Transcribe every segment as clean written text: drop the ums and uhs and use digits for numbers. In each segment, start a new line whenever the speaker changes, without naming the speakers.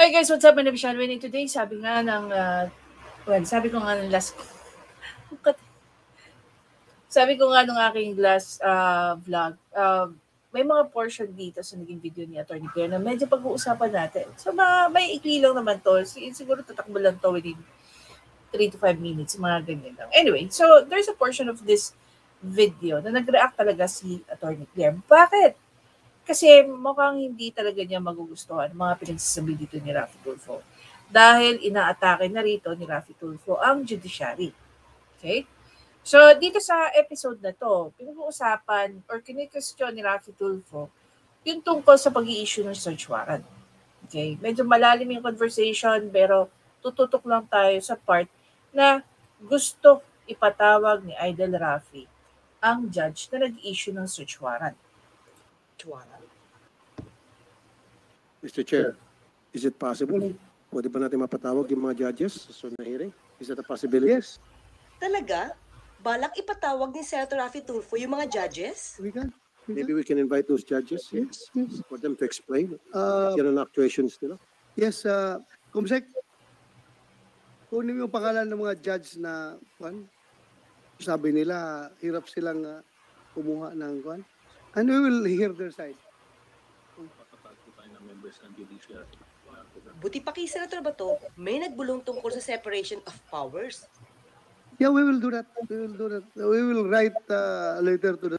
Hi guys, what's up? My name is Sean Winnie. Today, sabi nga ng, sabi ko nga ng last, sabi ko nga nung aking last vlog, may mga portion dito sa naging video ni Atty. Claire na medyo pag-uusapan natin. So, may ikli lang naman to. Siguro tatakbo lang to within 3 to 5 minutes, mga ganyan lang. Anyway, so there's a portion of this video na nag-react talaga si Atty. Claire. Bakit? Kasi mukhang hindi talaga niya magugustuhan ang mga pinagsasabi dito ni Raffy Tulfo. Dahil inaatake na rito ni Raffy Tulfo ang judiciary. Okay? So, dito sa episode na to, pinag-uusapan or kinikestyon ni Raffy Tulfo yung tungkol sa pag-i-issue ng search warrant. Okay? Medyo malalim yung conversation pero tututok lang tayo sa part na gusto ipatawag ni Idol Raffy ang judge na nag-issue ng search warrant.
Mr. Chair, is it possible? Pwede ba natin mapatawag yung mga judges sa sunod na hearing? Is that a possibility?
Yes. Talaga? Balak ipatawag ni Senator Raffy Tulfo yung mga judges?
We can. Maybe we can invite those judges for them to explain yan ang actuations nila.
Yes, Kumsek, kunin mo yung pangalan ng mga judge na sabi nila, hirap silang kumuha ng and we will hear their side.
Buti pa kay Senator Bato, may nagbulong tungkol sa separation of powers.
Yeah, we will do that. We will do that. We will write a letter to the...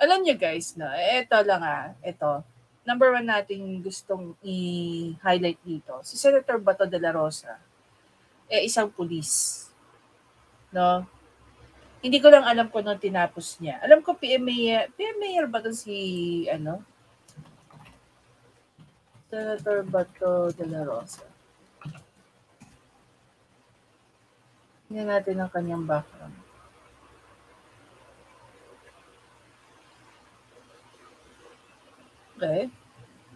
Alam niyo guys, na ito lang ito. Number one nating gustong i-highlight dito, si Senator Bato de la Rosa, isang pulis. No? Hindi ko lang alam kung anong tinapos niya. Alam ko PMA ba ito si, Senator Bato de la Rosa. Tingnan natin ang kanyang background. Okay.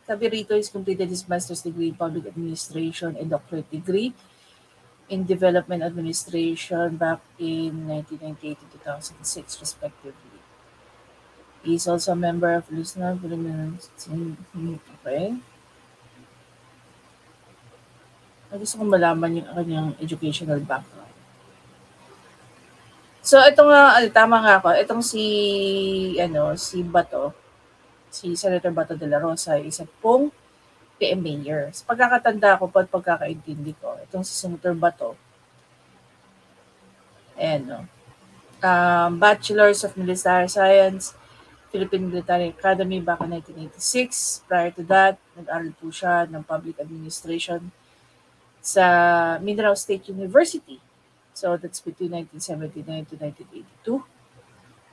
Sabi rito, he's completed his master's degree in public administration and doctorate degree in development administration back in 1998 and 2006, respectively. He is also a member of Listener. Okay. Gusto kong malaman yung kanyang educational background. So, ito nga, tama nga ako. Itong si Bato, si Senator Bato de la Rosa, isa pong PM Mayor. Sa pagkakatanda ko, pagkakaintindi ko, itong si Senator Bato, Bachelor's of Military Science, Philippine Military Academy back in 1986. Prior to that, nag-aral po siya ng Public Administration sa Mindanao State University. So that's between 1979 to 1982.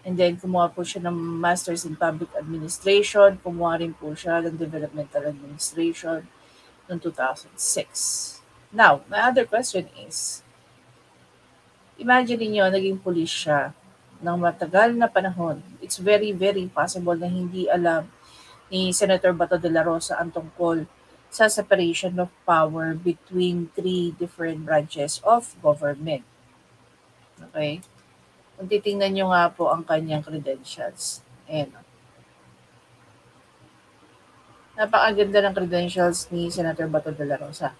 And then kumuha po siya ng Master's in Public Administration. Kumuha rin po siya ng Developmental Administration noong 2006. Now, my other question is, imagine niyo naging pulis siya ng matagal na panahon. It's very, very possible na hindi alam ni Senator Bato de la Rosa ang tungkol sa separation of power between 3 different branches of government. Okay? Kung titingnan nyo nga po ang kanyang credentials. Napakaganda ng credentials ni Senator Bato de la Rosa.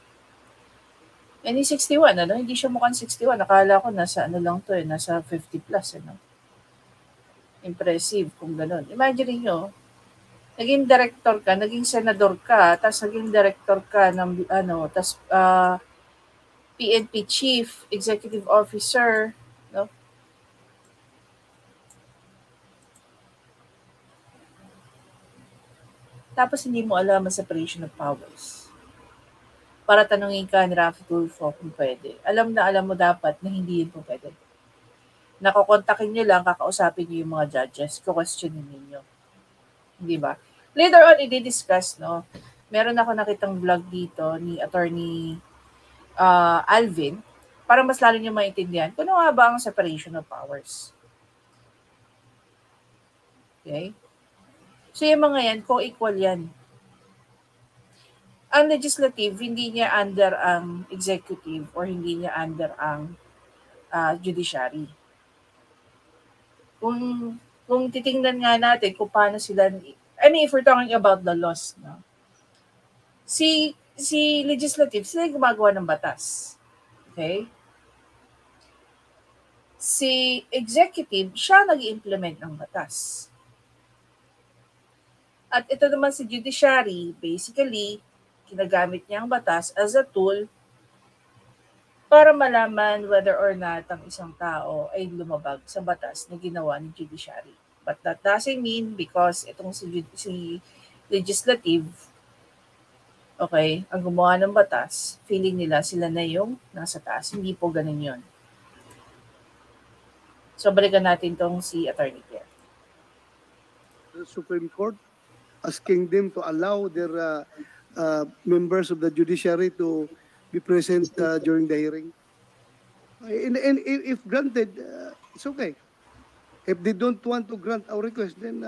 And he's 61, Hindi siya mukhang 61. Nakala ko nasa nasa 50 plus, Impressive kung gano'n. Imagine niyo, naging director ka, naging senador ka, tapos naging director ka ng tapos PNP chief, executive officer, no? Tapos hindi mo alam ang separation of powers. Para tanungin ka ni Raffy Tulfo kung pwede. Alam mo dapat na hindi yun po pwede. Nakokontakin nyo lang, kakausapin nyo yung mga judges, kukwestiyonin ninyo. Hindi ba? Later on, i-discuss, no? Meron ako nakitang vlog dito ni Attorney Alvin para mas lalo nyo maintindihan kung ano nga ba ang separation of powers. Okay? So yung mga yan, co-equal yan. Ang legislative, hindi niya under ang executive or hindi niya under ang judiciary. Kung kung titingnan nga natin kung paano sila, I mean, if we're talking about the laws, no? Si legislative, sila yung gumagawa ng batas. Okay? Si executive, siya nag-i-implement ng batas. At ito naman si judiciary, basically, ginagamit niya ang batas as a tool para malaman whether or not ang isang tao ay lumabag sa batas na ginawa ni judiciary. But that doesn't mean because itong si legislative, okay, ang gumawa ng batas, feeling nila sila na yung nasa taas. Hindi po ganun yun. So, balikan natin tong si Attorney Claire.
The Supreme Court asking them to allow their members of the judiciary to be present during the hearing. And if granted, it's okay. If they don't want to grant our request, then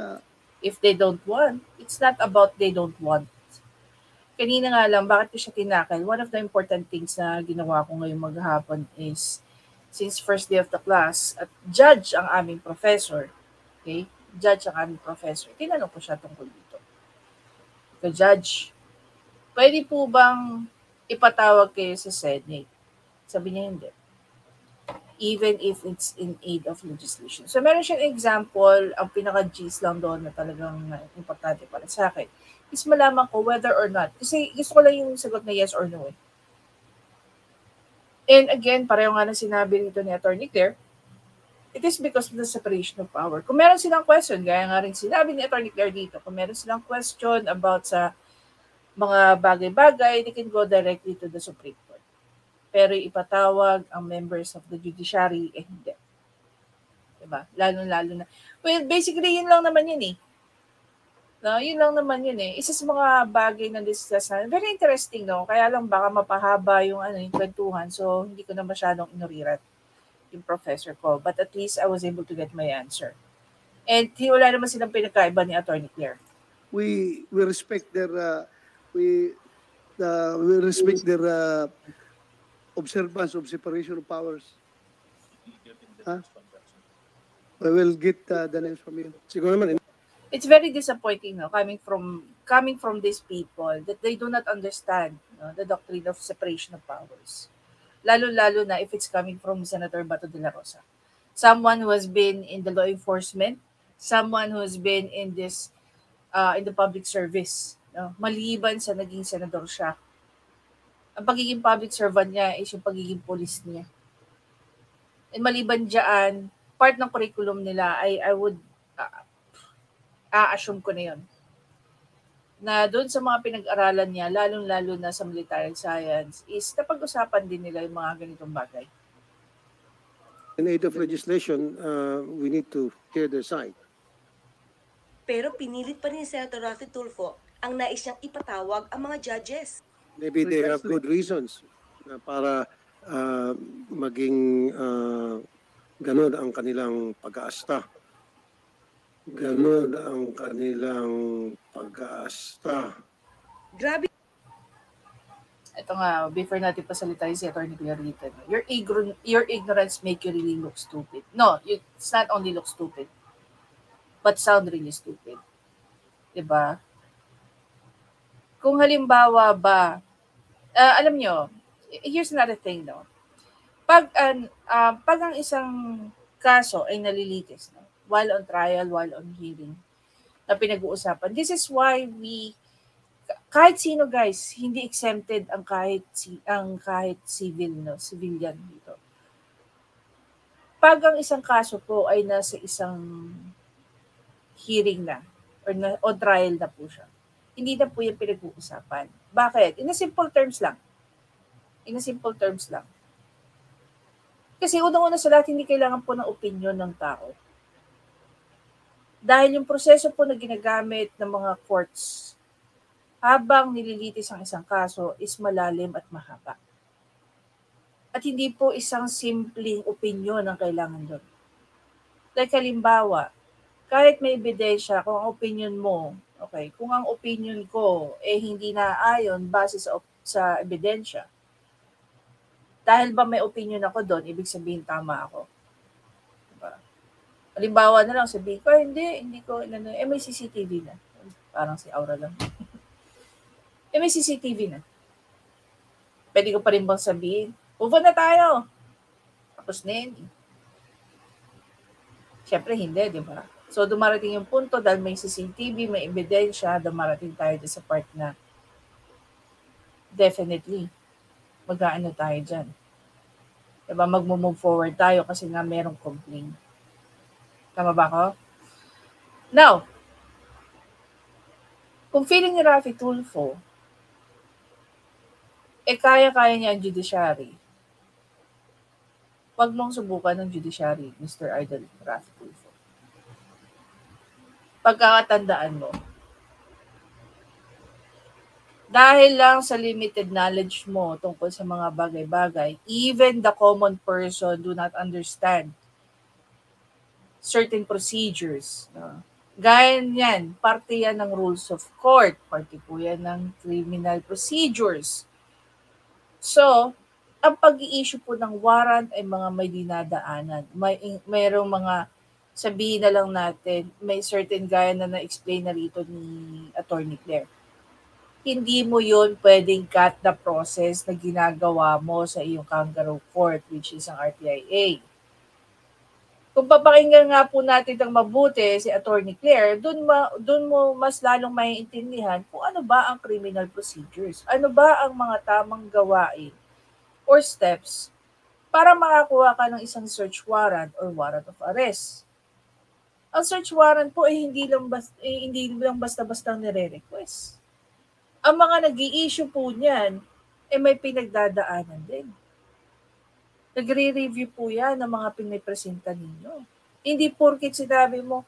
If they don't want, it's not about they don't want. Kanina nga lang, bakit ko siya tinakal? One of the important things na ginawa ko ngayong maghapon is, since first day of the class, at judge ang aming professor, okay? Judge ang aming professor. Tinanong ko siya tungkol dito. So, judge, pwede po bang ipatawag kayo sa Senate? Sabi niya hindi. Even if it's in aid of legislation. So, meron siyang example, ang pinaka-G's lang doon na talagang importante para sa akin, is malaman ko whether or not. Kasi gusto ko lang yung sagot na yes or no eh. And again, pareho nga na sinabi nito ni Attorney Claire, it is because of the separation of power. Kung meron silang question, gaya nga rin sinabi ni Attorney Claire dito, kung meron silang question about sa mga bagay-bagay, they can go directly to the Supreme Court. Pero ipatawag ang members of the judiciary, hindi. Diba? Lalo-lalo na. Well, basically, yun lang naman yun eh. No, yun lang naman yun eh. Isa sa mga bagay na discuss na, very interesting, no? Kaya lang baka mapahaba yung, yung kwentuhan, so hindi ko na masyadong inurirat yung professor ko. But at least I was able to get my answer. And wala naman silang pinagkaiba ni Attorney Claire.
we respect their we respect their observance of separation of powers. Huh? We will get the names from you.
Siguro naman,
It's very disappointing, no, coming from these people that they do not understand, no, the doctrine of separation of powers. Lalo-lalo na if it's coming from Senator Bato de la Rosa. Someone who has been in the law enforcement, someone who has been in this in the public service, no, maliban sa naging senador siya. Ang pagiging public servant niya is yung pagiging police niya. And maliban diyan, part ng curriculum nila ay I would assume ko na yun. Na doon sa mga pinag-aralan niya, lalong-lalo na sa military science, is napag-usapan din nila yung mga ganitong bagay.
in aid of legislation, we need to hear their side.
Pero pinilit pa rin ni Senator Raffy Tulfo ang nais niyang ipatawag ang mga judges.
Maybe they have good reasons na para maging ganun ang kanilang pag-aasta. Ganun ang kanilang pag-aasta.
Grabe.
Ito nga, before natin pasalitain si Atty. Claire dito, your ignorance make you really look stupid. No, it's not only look stupid, but sound really stupid. Diba? Kung halimbawa ba, alam nyo, here's another thing, no? Pag ang isang kaso ay nalilitis, no? While on trial, while on hearing, na pinag-uusapan, this is why kahit sino guys, hindi exempted ang kahit civil, no, civilian dito. Pag ang isang kaso po ay nasa isang hearing na or trial na po siya, hindi na po yung pinag-uusapan. Bakit? In a simple terms lang. Kasi unang-una sa lahat, hindi kailangan po ng opinion ng tao. Dahil yung proseso po na ginagamit ng mga courts habang nililitis ang isang kaso is malalim at mahaba. At hindi po isang simpleng opinion ang kailangan doon. Like halimbawa, kahit may ebidensya, kung ang opinion mo, okay, kung ang opinion ko hindi naayon base sa ebidensya, dahil ba may opinion ako doon, ibig sabihin tama ako. Diba? Halimbawa na lang, sabihin ko, hindi ko, may CCTV na. Parang si Aura lang. May CCTV na. Pwede ko pa rin bang sabihin, move on na tayo. Tapos na yun. Siyempre, hindi, di ba? So, dumarating yung punto dahil may CCTV, may ebidensya, dumarating tayo sa part na definitely, mag-aano tayo dyan. Diba, mag-move forward tayo kasi nga merong complaint. Tama ba ako? Now, kung feeling ni Raffy Tulfo, kaya-kaya niya ang judiciary, wag mong subukan ng judiciary, Mr. Idol Raffy Tulfo. Pagkakatandaan mo, dahil lang sa limited knowledge mo tungkol sa mga bagay-bagay, even the common person do not understand certain procedures. Gaya yan, parte yan ng rules of court, parte po yan ng criminal procedures. So, ang pag-i-issue po ng warrant ay mga may dinadaanan. Mayroong mga, sabihin na lang natin, may certain gaya na na-explain na rito ni Attorney Claire. Hindi mo yun pwedeng cut the process na ginagawa mo sa iyong kangaroo court, which is ang RTIA. Kung papakinggan nga po natin ng mabuti si Attorney Claire, dun mo mas lalong maiintindihan kung ano ba ang criminal procedures. Ano ba ang mga tamang gawain or steps para makakuha ka ng isang search warrant or warrant of arrest. Ang search warrant po ay hindi lang basta-basta nire-request. Ang mga nag-i-issue po niyan, may pinagdadaanan din. Nagre-review po yan ng mga pinipresenta ninyo. Hindi porkit sinabi mo,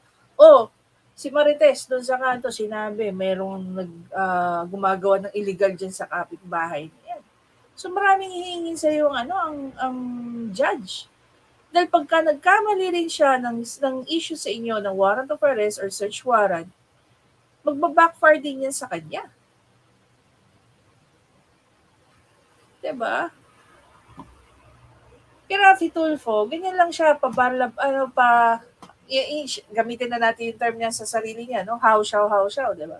si Marites doon sa kanto sinabi, merong gumagawa ng illegal dyan sa kapitbahay niya. So maraming hihingin sa iyo ang judge. Dahil pagka nagkamali rin siya ng issue sa inyo ng warrant of arrest or search warrant, magbabackfire din yan sa kanya. Diba? Kaya Raffy Tulfo, ganyan lang siya, gamitin na natin yung term niya sa sarili niya, no? How-shaw, diba?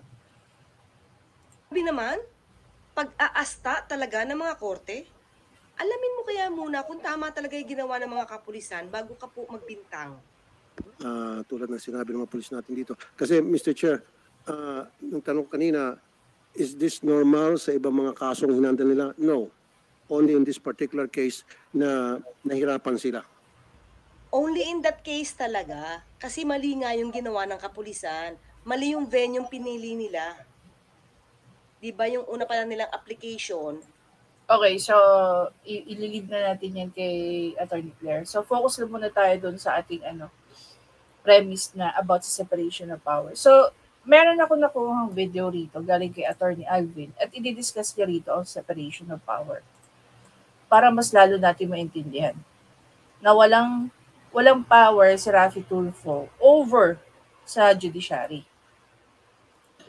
Sabi naman, pag-aasta talaga ng mga korte, alamin mo kaya muna kung tama talaga yung ginawa ng mga kapulisan bago ka po magbintang.
Tulad ng sinabi ng mga pulis natin dito. Kasi Mr. Chair, nung tanong kanina, is this normal sa ibang mga kasong hinandal nila? No. Only in this particular case na nahirapan sila.
Only in that case talaga. Kasi mali nga yung ginawa ng kapulisan. Mali yung venue yung pinili nila. Diba yung una pa lang nilang application?
Okay, so ililid na natin yan kay Attorney Claire. So focus lang muna tayo dun sa ating premise na about sa separation of power. So meron ako nakuhang video rito galing kay Attorney Alvin at i-discuss niya rito ang separation of power para mas lalo natin maintindihan na walang power si Raffy Tulfo over sa judiciary.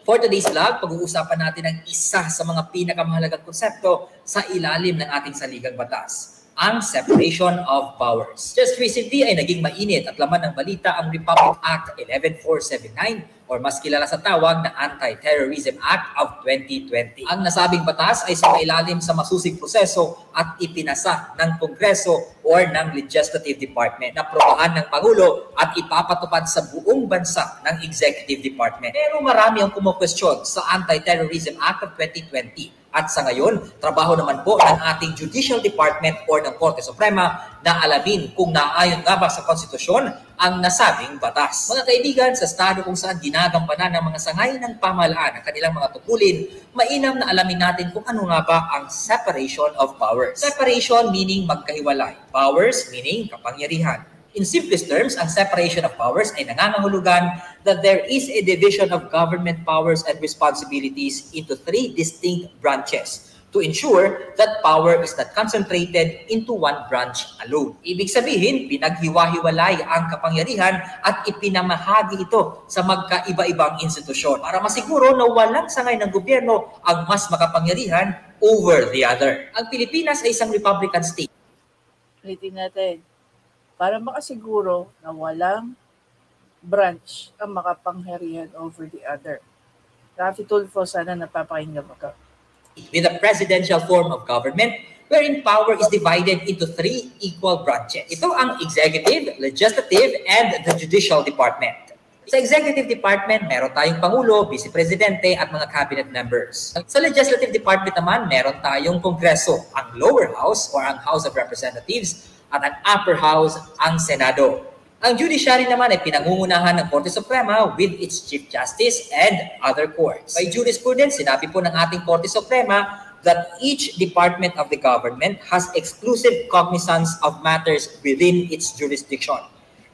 For today's vlog, pag-uusapan natin ang isa sa mga pinakamahalagang konsepto sa ilalim ng ating saligang batas, ang separation of powers. Just recently ay naging mainit at laman ng balita ang Republic Act 11479 or mas kilala sa tawag na Anti-Terrorism Act of 2020. Ang nasabing batas ay sumailalim sa masusing proseso at ipinasa ng Kongreso or ng Legislative Department na aprobahan ng Pangulo at ipapatupad sa buong bansa ng Executive Department. Pero marami ang kumukwestiyon sa Anti-Terrorism Act of 2020. At sa ngayon, trabaho naman po ng ating Judicial Department or ng Korte Suprema na alamin kung naayon nga ba sa konstitusyon ang nasabing batas. Mga kaibigan, sa estado kung saan ginagampanan ng mga sangay ng pamahalaan ang kanilang mga tungkulin, mainam na alamin natin kung ano nga ba ang separation of powers. Separation meaning magkahiwalay. Powers meaning kapangyarihan. In simplest terms, ang separation of powers ay nangangahulugan that there is a division of government powers and responsibilities into three distinct branches to ensure that power is not concentrated into one branch alone. Ibig sabihin, pinaghiwa-hiwalay ang kapangyarihan at ipinamahagi ito sa magkaiba-ibang institusyon para masiguro na walang sangay ng gobyerno ang mas makapangyarihan over the other. Ang Pilipinas ay isang Republican state.
Ulitin natin. Para makasiguro na walang branch ang makapangyarihan over the other. Raffy Tulfo, sana napapakinggan mo ka.
With a presidential form of government wherein power is divided into 3 equal branches. Ito ang executive, legislative, and the judicial department. Sa executive department, meron tayong pangulo, vice presidente, at mga cabinet members. Sa legislative department naman, meron tayong kongreso, ang lower house or ang House of Representatives, at ang upper house, ang Senado. Ang judiciary naman ay pinangungunahan ng Korte Suprema with its Chief Justice and other courts. By jurisprudence, sinabi po ng ating Korte Suprema that each department of the government has exclusive cognizance of matters within its jurisdiction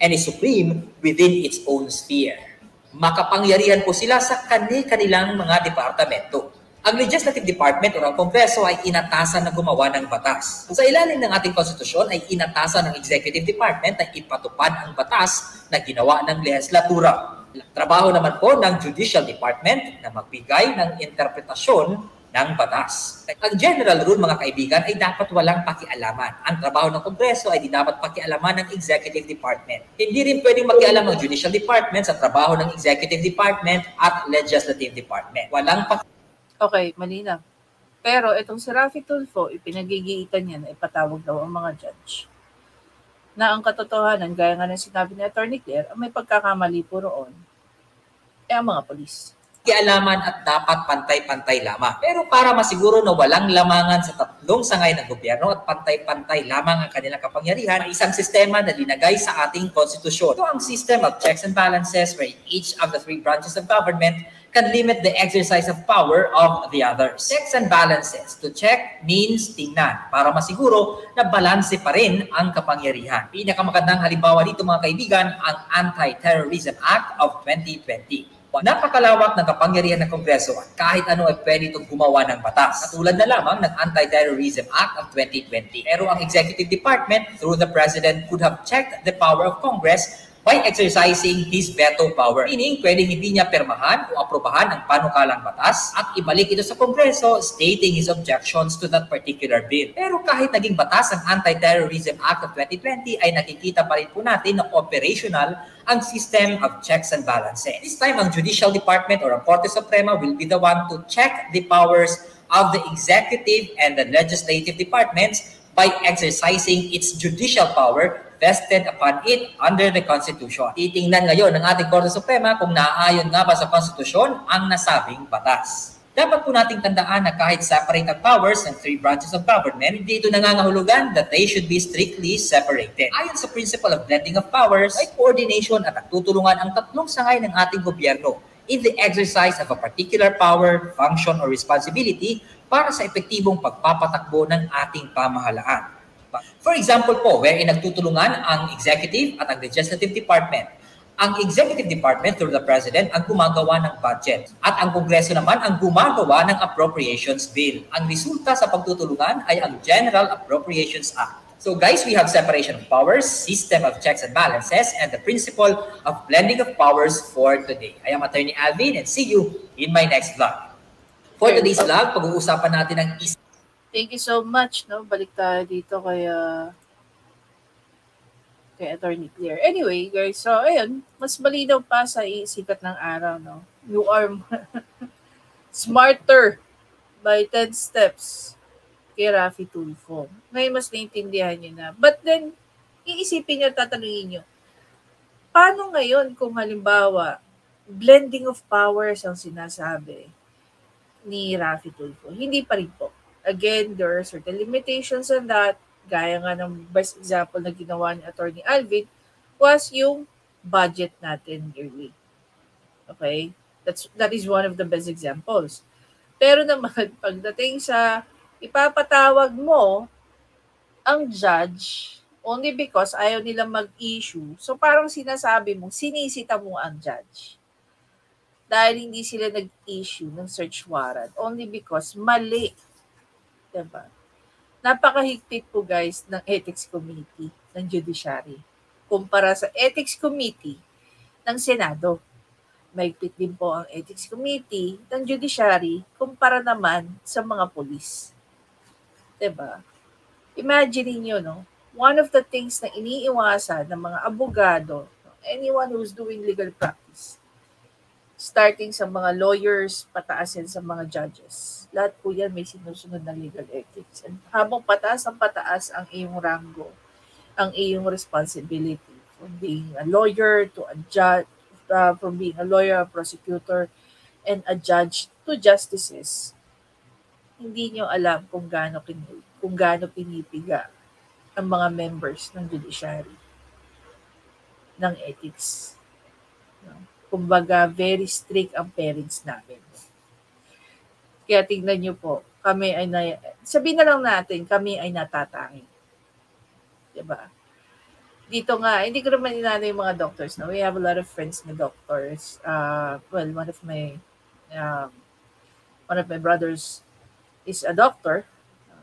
and is supreme within its own sphere. Makapangyarihan po sila sa kanilang mga departamento. Ang legislative department o ang kongreso ay inatasan na gumawa ng batas. Sa ilalim ng ating konstitusyon ay inatasan ng executive department na ipatupad ang batas na ginawa ng legislatura. Trabaho naman po ng judicial department na magbigay ng interpretasyon ng batas. Ang general rule, mga kaibigan, ay dapat walang pakialaman. Ang trabaho ng kongreso ay di dapat pakialaman ng executive department. Hindi rin pwedeng makialam ng judicial department sa trabaho ng executive department at legislative department. Walang
Okay, malinaw. Pero itong si Raffy Tulfo, ipinagigiitan niya na ipatawag daw ang mga judge. Na ang katotohanan, gaya nga ng sinabi ni Atty. Claire, ang may pagkakamali po roon, ang mga polis.
Kialaman at dapat pantay-pantay lamang. Pero para masiguro na walang lamangan sa tatlong sangay ng gobyerno at pantay-pantay lamang ang kanilang kapangyarihan, ay isang sistema na linagay sa ating konstitusyon. Ito ang system of checks and balances where each of the 3 branches of government can limit the exercise of power of the others. Checks and balances. To check means tingnan para masiguro na balanse pa rin ang kapangyarihan. Pinakamagandang halimbawa dito, mga kaibigan, ang Anti-Terrorism Act of 2020. Napakalawak ng kapangyarihan ng Kongreso at kahit ano ay pwede itong gumawa ng batas. Katulad na lamang ng Anti-Terrorism Act of 2020. Pero ang Executive Department, through the President, could have checked the power of Congress by exercising his veto power. Meaning, pwedeng hindi niya permahan o aprobahan ang panukalang batas at ibalik ito sa Kongreso stating his objections to that particular bill. Pero kahit naging batas ang Anti-Terrorism Act of 2020 ay nakikita pa rin po natin na operational ang system of checks and balances. This time, ang Judicial Department or ang Korte Suprema will be the one to check the powers of the executive and the legislative departments by exercising its judicial power vested upon it under the Constitution. Titingnan ngayon ng ating Korte Suprema kung naaayon nga ba sa Konstitusyon ang nasabing batas. Dapat po nating tandaan na kahit separate ang powers ng 3 branches of government, hindi ito nangangahulugan that they should be strictly separated. Ayon sa principle of blending of powers, ay coordination at nagtutulungan ang tatlong sangay ng ating gobyerno in the exercise of a particular power, function, or responsibility para sa epektibong pagpapatakbo ng ating pamahalaan. For example po, wherein nagtutulungan ang executive at ang legislative department. Ang executive department through the president ang gumagawa ng budget at ang kongreso naman ang gumagawa ng appropriations bill. Ang resulta sa pagtutulungan ay ang General Appropriations Act. So guys, we have separation of powers, system of checks and balances, and the principle of blending of powers for today. I am Attorney Alvin and see you in my next vlog. For today's vlog, pag-uusapan natin ang
Thank you so much, no? Balik tayo dito kay Atty. Claire. Anyway, guys, so ayun, mas malinaw pa sa sikat ng araw, no? You are smarter by 10 steps kay Raffy Tulfo. Ngayon mas naintindihan niyo na. But then, iisipin niyo, tatanungin niyo, paano ngayon kung halimbawa, blending of powers ang sinasabi ni Raffy Tulfo? Hindi pa rin po. Again, there are certain limitations on that. Gaya nga ng best example na ginawa ni Atty. Alvin was yung budget natin yearly. Okay? That is one of the best examples. Pero naman, pagdating sa ipapatawag mo ang judge only because ayaw nila mag-issue, so parang sinasabi mo, sinisita mo ang judge. Dahil hindi sila nag-issue ng search warrant only because mali. Diba? Napakahigpit po guys ng Ethics Committee ng Judiciary kumpara sa Ethics Committee ng Senado. Mahigpit din po ang Ethics Committee ng Judiciary kumpara naman sa mga polis. Diba? Imagine niyo, no? One of the things na iniiwasan ng mga abogado anyone who's doing legal practice. Starting sa mga lawyers, pataas yan sa mga judges. Lahat po yan may sinusunod na legal ethics. And habang pataas ang pataas ang iyong rango, ang iyong responsibility from being a lawyer to a judge, from being a lawyer, a prosecutor, and a judge to justices, hindi nyo alam kung gaano pinipiga ang mga members ng judiciary, ng ethics. Kumbaga, very strict ang parents namin. Kaya tingnan nyo po, sabihin na lang natin, kami ay natatangi. Diba? Dito nga, hindi ko naman inano yung mga doctors. No? We have a lot of friends na doctors. One of my brothers is a doctor.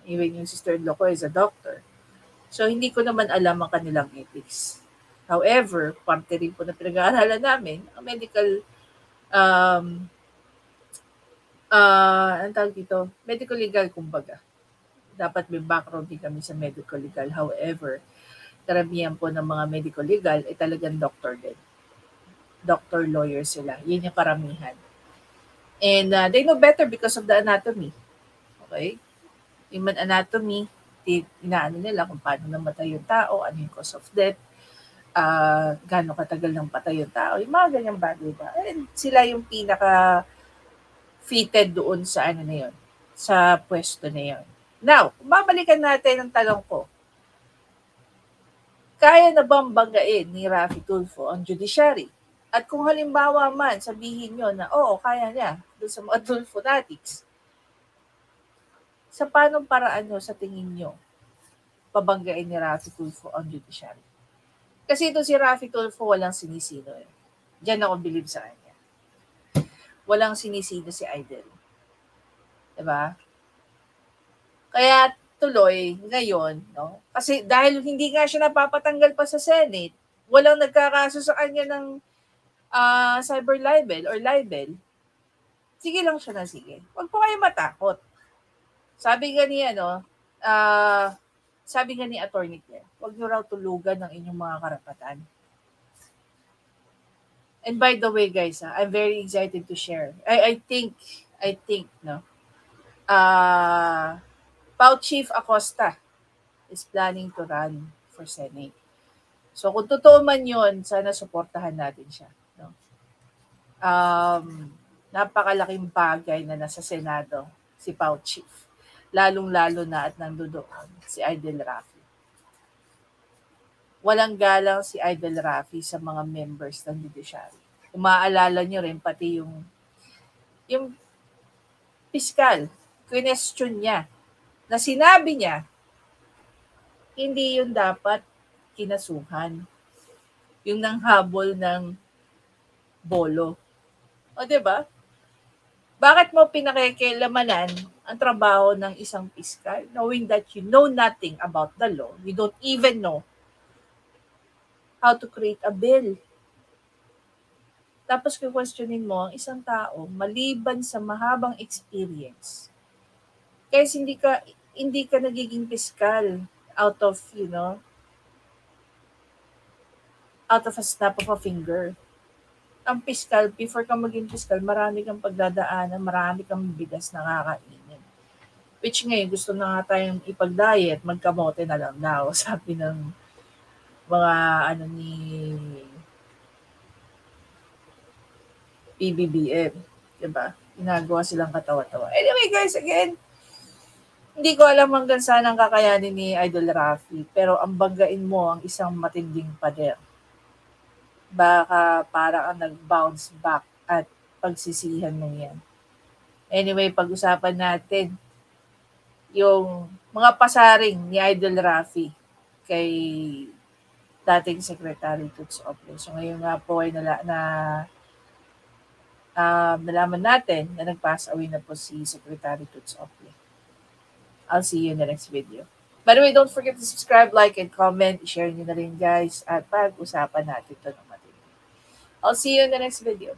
Even yung sister-in-law ko is a doctor. So, hindi ko naman alam ang kanilang ethics. However, parte rin po na pinag-aaralan namin, ang medical, ang tawag dito, medical legal, kumbaga. Dapat may background din kami sa medical legal. However, karamihan po ng mga medical legal ay talagang doctor din. Doctor, lawyer sila. Yun yung karamihan. And they know better because of the anatomy. Okay? Human anatomy, inaano nila kung paano namatay yung tao, ano yung cause of death, gaano katagal nang patay yung tao, yung mga ganyang bagay ba. And sila yung pinaka-fitted doon sa ano na yun, sa pwesto na yun. Now, babalikan natin ang tanong ko. Kaya na bang banggain ni Raffy Tulfo ang judiciary? At kung halimbawa man, sabihin nyo na, oo, kaya niya, doon sa mga Tulfonatics, sa paanong paraan nyo sa tingin nyo, pabanggain ni Raffy Tulfo ang judiciary? Kasi ito si Raffy Tulfo, walang sinisino. Diyan ako believe sa kanya. Walang sinisino si Idol. Diba? Kaya tuloy ngayon, no? Kasi dahil hindi nga siya napapatanggal pa sa Senate, walang nagkakaso sa kanya ng cyber libel or libel, sige lang siya na sige. Huwag po kayo matakot. Sabi nga ni Attorney Claire, huwag nyo raw tulugan ng inyong mga karapatan. And by the way, guys, I'm very excited to share. I think, no, Pau Chief Acosta is planning to run for Senate. So kung totoo man yun, sana suportahan natin siya. No? Napakalaking bagay na nasa Senado si Pau Chief. Lalong-lalo na at nandoon si Idol Raffy. Walang galang si Idol Raffy sa mga members ng judiciary. Kung maaalala nyo rin, pati yung piskal, question niya, na sinabi niya, hindi yun dapat kinasuhan. Yung nanghabol ng bolo. O diba? Bakit mo pinakikilamanan ang trabaho ng isang piskal knowing that you know nothing about the law? You don't even know how to create a bill. Tapos questionin mo ang isang tao maliban sa mahabang experience. Kaya hindi ka nagiging piskal out of, out of a snap of a finger. Ang piskal, before ka maging piskal, marami kang pagdadaanan, marami kang bigas na kakainin. Which ngayon, gusto na nga tayong ipag-diet, magkamote na lang daw, sabi ng mga ni PBBM. Diba? Ginagawa silang katawa-tawa. Anyway guys, again, hindi ko alam hanggang saan ang kakayanin ni Idol Raffy, pero ang banggain mo ang isang matinding pader. Baka parang nag-bounce back at pagsisihan mo yan. Anyway, pag-usapan natin yung mga pasaring ni Idol Raffy kay dating Secretary Toots Ople. So ngayon nga po ay nalaman natin na nag-pass away na po si Secretary Toots Ople. I'll see you in the next video. By the way, don't forget to subscribe, like, and comment. Share nyo na rin guys at pag-usapan natin ito ng matindi. I'll see you in the next video.